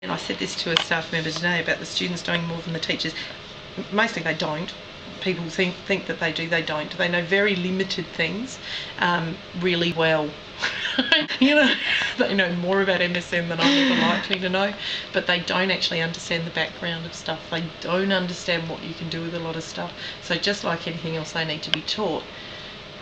And I said this to a staff member today about the students doing more than the teachers. Mostly they don't. People think that they do, they don't. They know very limited things really well. They know more about MSN than I'm ever likely to know, but they don't actually understand the background of stuff. They don't understand what you can do with a lot of stuff. So just like anything else, they need to be taught.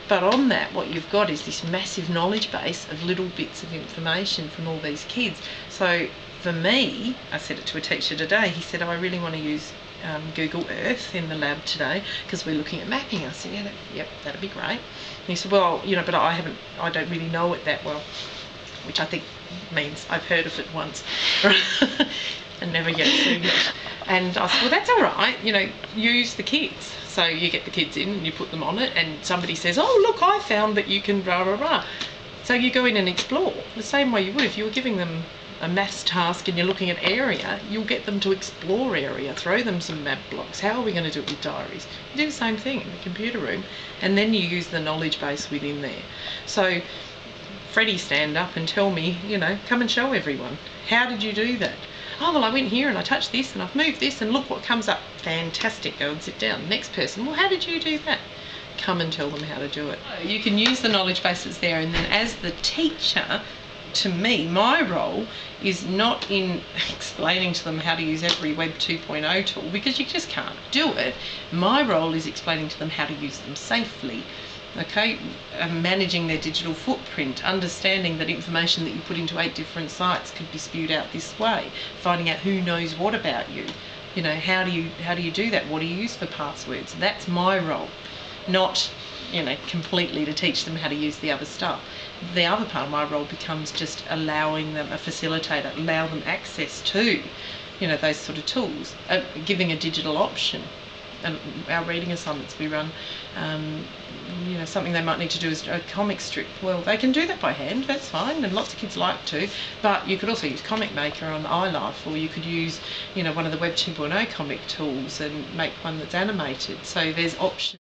But on that, what you've got is this massive knowledge base of little bits of information from all these kids. So for me, I said it to a teacher today, he said, oh, I really want to use Google Earth in the lab today because we're looking at mapping. I said, yeah, yep, that'd be great. And he said, well, but I don't really know it that well, which I think means I've heard of it once and never yet seen it. And I said, well, that's all right, use the kids. So you get the kids in and you put them on it, and somebody says, oh, look, I found that you can blah, blah, blah. So you go in and explore the same way you would if you were giving them a maths task and you're looking at area. You'll get them to explore area, throw them some map blocks. How are we going to do it with diaries? You do the same thing in the computer room, and then you use the knowledge base within there. So Freddie, stand up and tell me, come and show everyone. How did you do that? Oh, well, I went here and I touched this and I've moved this and look what comes up. Fantastic, go and sit down. Next person, well, how did you do that? Come and tell them how to do it. You can use the knowledge bases there, and then as the teacher, to me, my role is not in explaining to them how to use every Web 2.0 tool, because you just can't do it. My role is explaining to them how to use them safely. Okay, managing their digital footprint, understanding that information that you put into 8 different sites could be spewed out this way, finding out who knows what about you. How do you do that? What do you use for passwords? That's my role, not completely to teach them how to use the other stuff. The other part of my role becomes just allowing them, a facilitator, allow them access to those sort of tools, giving a digital option. And our reading assignments we run, something they might need to do is a comic strip. Well, they can do that by hand, that's fine, and lots of kids like to, but you could also use Comic Maker on iLife, or you could use one of the Web 2.0 comic tools and make one that's animated. So there's options.